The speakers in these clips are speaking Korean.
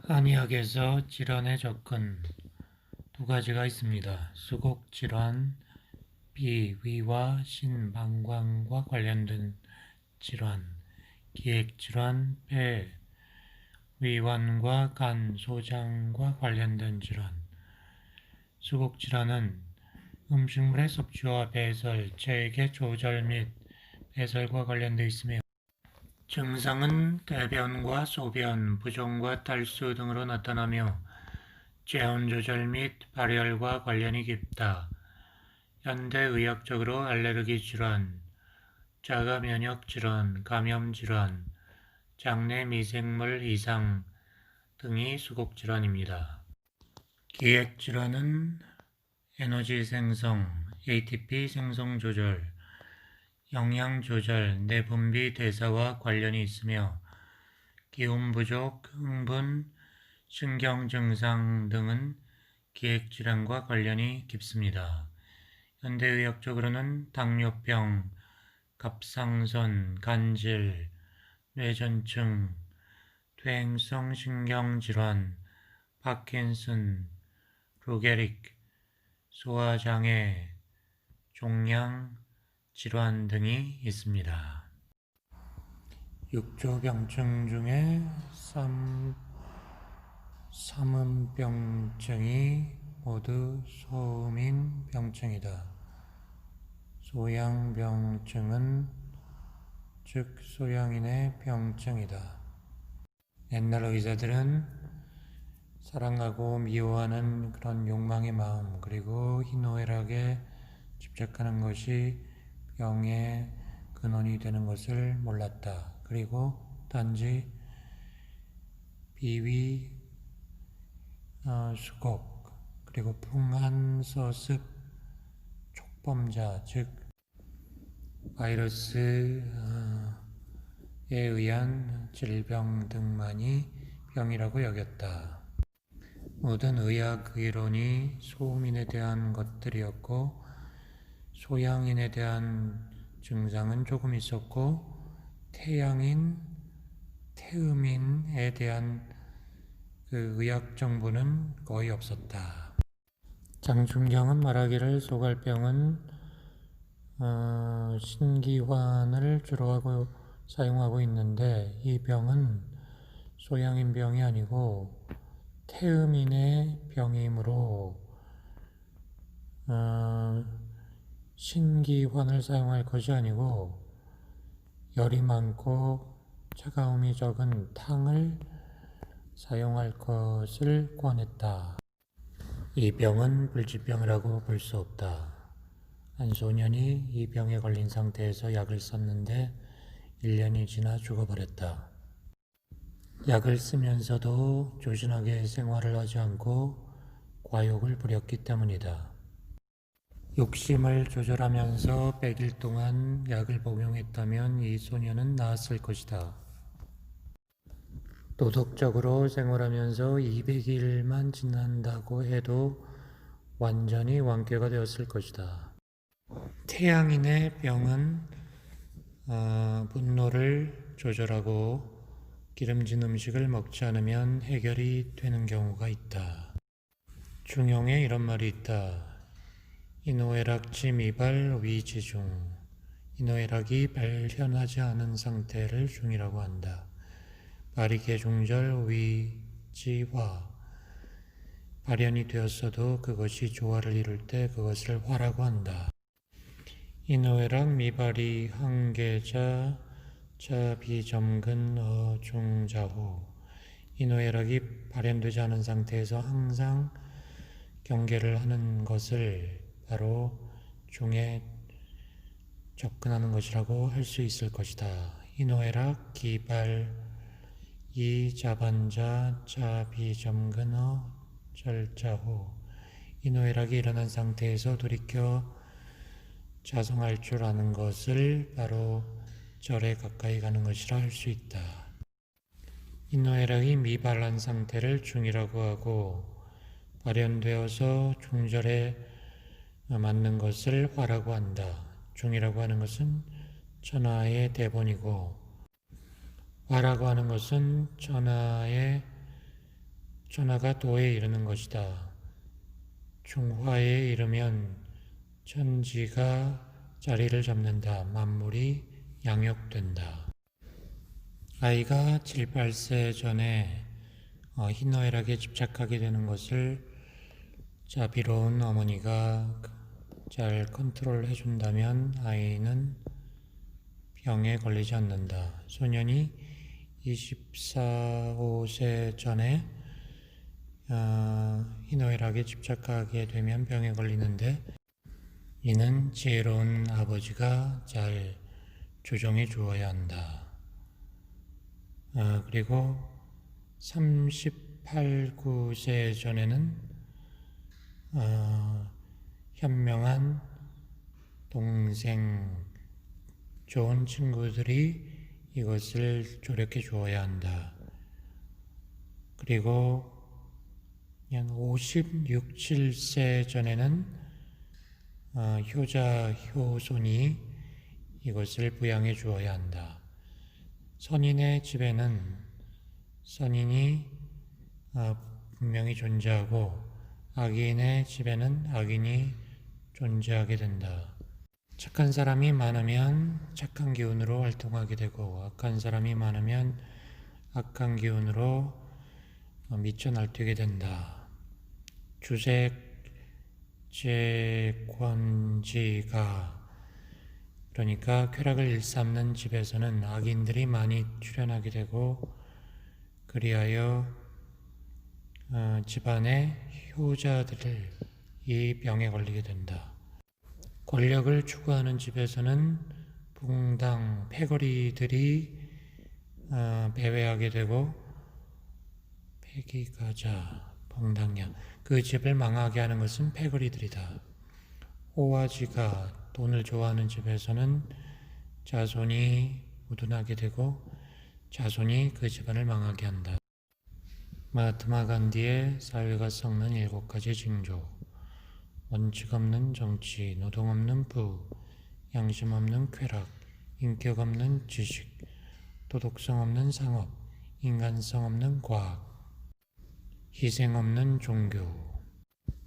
한의학에서 질환의 접근 두 가지가 있습니다. 수곡 질환, 비, 위와 신방광과 관련된 질환, 기획 질환, 폐, 위관과 간, 소장과 관련된 질환. 수곡 질환은 음식물의 섭취와 배설, 체액의 조절 및 배설과 관련되어 있으며 증상은 대변과 소변, 부종과 탈수 등으로 나타나며 체온 조절 및 발열과 관련이 깊다. 현대의학적으로 알레르기 질환, 자가 면역 질환, 감염 질환, 장내 미생물 이상 등이 수곡 질환입니다. 기획 질환은 에너지 생성, ATP 생성 조절, 영양 조절, 내분비 대사와 관련이 있으며 기운 부족, 흥분, 신경 증상 등은 기획 질환과 관련이 깊습니다. 현대의학적으로는 당뇨병, 갑상선, 간질, 뇌전증, 퇴행성 신경질환, 파킨슨, 루게릭, 소화장애, 종양, 질환 등이 있습니다. 6조 병증 중에 삼음병증이 모두 소음인 병증이다. 소양병증은 즉 소양인의 병증이다. 옛날 의사들은 사랑하고 미워하는 그런 욕망의 마음 그리고 희노애락에 집착하는 것이 병의 근원이 되는 것을 몰랐다. 그리고 단지 비위, 수곡, 그리고 풍한서습, 촉범자, 즉 바이러스에 의한 질병 등만이 병이라고 여겼다. 모든 의학 이론이 소음인에 대한 것들이었고 소양인에 대한 증상은 조금 있었고 태양인, 태음인에 대한 그 의학 정보는 거의 없었다. 장충경은 말하기를 소갈병은 신기환을 주로 사용하고 있는데 이 병은 소양인 병이 아니고 태음인의 병이므로 신기환을 사용할 것이 아니고 열이 많고 차가움이 적은 탕을 사용할 것을 권했다. 이 병은 불치병이라고 볼 수 없다. 한 소년이 이 병에 걸린 상태에서 약을 썼는데 1년이 지나 죽어버렸다. 약을 쓰면서도 조신하게 생활을 하지 않고 과욕을 부렸기 때문이다. 욕심을 조절하면서 100일 동안 약을 복용했다면 이 소년은 나았을 것이다. 도덕적으로 생활하면서 200일만 지난다고 해도 완전히 완쾌가 되었을 것이다. 태양인의 병은 분노를 조절하고 기름진 음식을 먹지 않으면 해결이 되는 경우가 있다. 중용에 이런 말이 있다. 이노애락지 미발 위지중. 이노애락이 발현하지 않은 상태를 중이라고 한다. 발이계중절 위지화. 발현이 되었어도 그것이 조화를 이룰 때 그것을 화라고 한다. 이노애락 미발이 한계자 자비점근 어중자후. 이노애락이 발현되지 않은 상태에서 항상 경계를 하는 것을 바로 중에 접근하는 것이라고 할 수 있을 것이다. 이노애락 기발 이자반자 자비점근어 절자후. 이노애락이 일어난 상태에서 돌이켜 자성할 줄 아는 것을 바로 절에 가까이 가는 것이라 할 수 있다. 이노애락이 미발한 상태를 중이라고 하고 발현되어서 중절에 맞는 것을 화라고 한다. 중이라고 하는 것은 천하의 대본이고 화라고 하는 것은 천하의 천하가 도에 이르는 것이다. 중화에 이르면 천지가 자리를 잡는다. 만물이 양육된다. 아이가 7, 8세 전에 희노애락에 집착하게 되는 것을 자비로운 어머니가 잘 컨트롤 해준다면 아이는 병에 걸리지 않는다. 소년이 24, 5세 전에 희노애락에 집착하게 되면 병에 걸리는데 이는 지혜로운 아버지가 잘 조정해 주어야 한다. 그리고 38, 9세 전에는 현명한 동생, 좋은 친구들이 이것을 조력해 주어야 한다. 그리고 그냥 56, 7세 전에는 효자, 효손이 이것을 부양해 주어야 한다. 선인의 집에는 선인이 분명히 존재하고 악인의 집에는 악인이 존재하게 된다. 착한 사람이 많으면 착한 기운으로 활동하게 되고 악한 사람이 많으면 악한 기운으로 미쳐 날뛰게 된다. 주색, 재권지가 그러니까 쾌락을 일삼는 집에서는 악인들이 많이 출현하게 되고 그리하여 집안의 효자들이 병에 걸리게 된다. 권력을 추구하는 집에서는 붕당, 패거리들이 배회하게 되고 패기가자, 붕당냐 그 집을 망하게 하는 것은 패거리들이다. 호화지가 돈을 좋아하는 집에서는 자손이 우둔하게 되고 자손이 그 집안을 망하게 한다. 마하트마 간디의 사회가 썩는 7가지 징조. 원칙 없는 정치, 노동 없는 부, 양심 없는 쾌락, 인격 없는 지식, 도덕성 없는 상업, 인간성 없는 과학, 희생 없는 종교.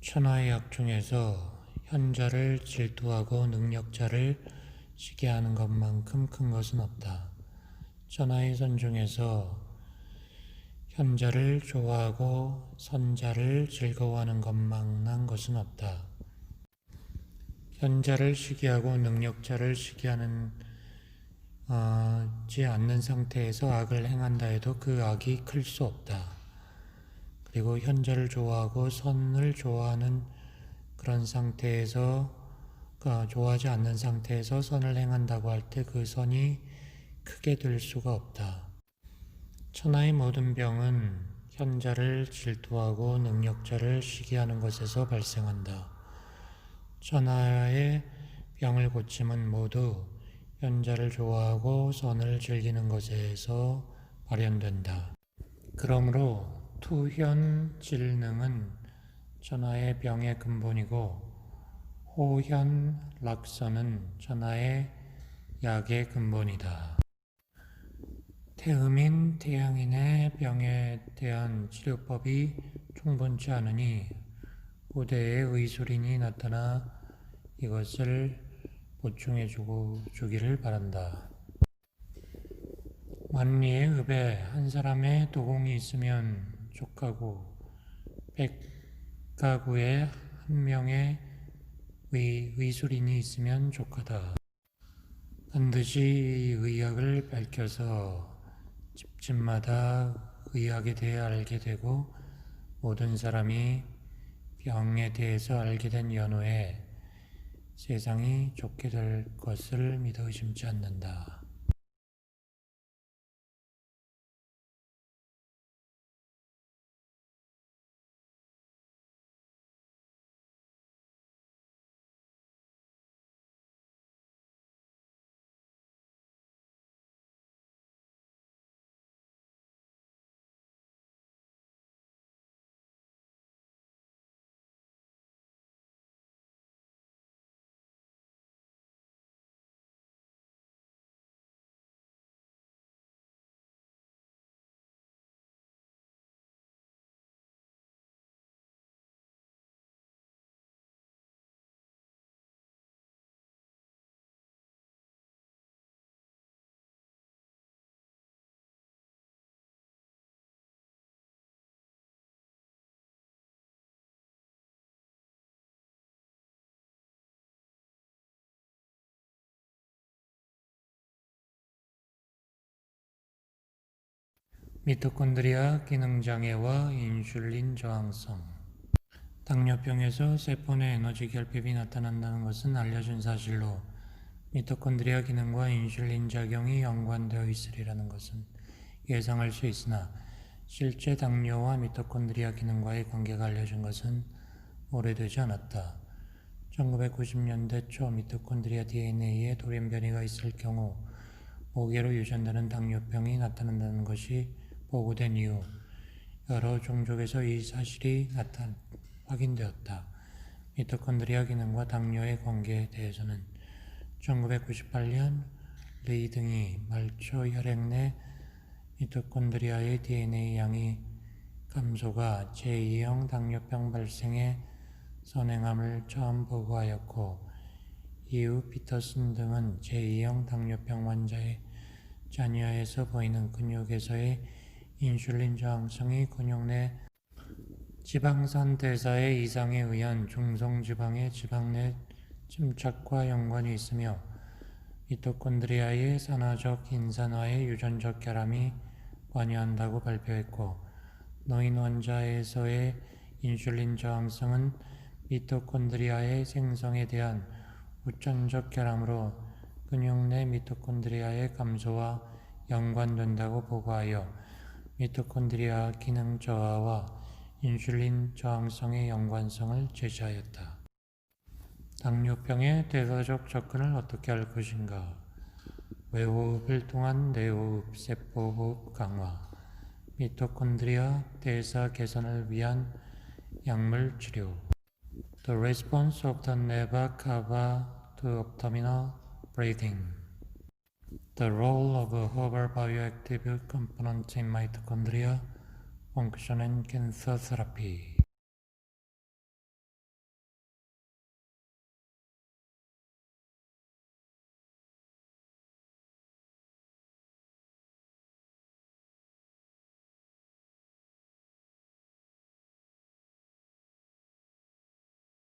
천하의 약 중에서 현자를 질투하고 능력자를 시기하는 것만큼 큰 것은 없다. 천하의 선 중에서 현자를 좋아하고 선자를 즐거워하는 것만한 것은 없다. 현자를 시기하고 능력자를 시기하는 지 않는 상태에서 악을 행한다 해도 그 악이 클 수 없다. 그리고 현자를 좋아하고 선을 좋아하는 그런 상태에서 좋아하지 않는 상태에서 선을 행한다고 할 때 그 선이 크게 될 수가 없다. 천하의 모든 병은 현자를 질투하고 능력자를 시기하는 것에서 발생한다. 천하의 병을 고침은 모두 현자를 좋아하고 선을 즐기는 것에서 발현된다. 그러므로 투현질능은 천하의 병의 근본이고 호현락선은 천하의 약의 근본이다. 태음인, 태양인의 병에 대한 치료법이 충분치 않으니 후대에 의술인이 나타나 이것을 보충해 주기를 바란다. 만리의 읍에 한 사람의 도공이 있으면 족하고 100가구에 한 명의 의술인이 있으면 족하다. 반드시 의학을 밝혀서 집집마다 의학에 대해 알게 되고 모든 사람이 병에 대해서 알게 된 연후에 세상이 좋게 될 것을 믿어 의심치 않는다. 미토콘드리아 기능장애와 인슐린 저항성. 당뇨병에서 세포 내 에너지 결핍이 나타난다는 것은 알려진 사실로 미토콘드리아 기능과 인슐린 작용이 연관되어 있으리라는 것은 예상할 수 있으나 실제 당뇨와 미토콘드리아 기능과의 관계가 알려진 것은 오래되지 않았다. 1990년대 초 미토콘드리아 DNA에 돌연 변이가 있을 경우 모계로 유전되는 당뇨병이 나타난다는 것이 보고된 이후 여러 종족에서 이 사실이 확인되었다. 미토콘드리아 기능과 당뇨의 관계에 대해서는 1998년 리 등이 말초 혈액 내 미토콘드리아의 DNA 양이 감소가 제2형 당뇨병 발생에 선행함을 처음 보고하였고 이후 피터슨 등은 제2형 당뇨병 환자의 자녀에서 보이는 근육에서의 인슐린 저항성이 근육 내 지방산 대사의 이상에 의한 중성지방의 지방 내 침착과 연관이 있으며 미토콘드리아의 산화적 인산화의 유전적 결함이 관여한다고 발표했고 노인 환자에서의 인슐린 저항성은 미토콘드리아의 생성에 대한 우천적 결함으로 근육 내 미토콘드리아의 감소와 연관된다고 보고하여 미토콘드리아 기능 저하와 인슐린 저항성의 연관성을 제시하였다. 당뇨병의 대사적 접근을 어떻게 할 것인가? 외호흡을 통한 내호흡, 세포호흡 강화, 미토콘드리아 대사 개선을 위한 약물 치료. The response of the neva-cava to abdominal breathing. The role of herbal bioactive components in mitochondria function and cancer therapy.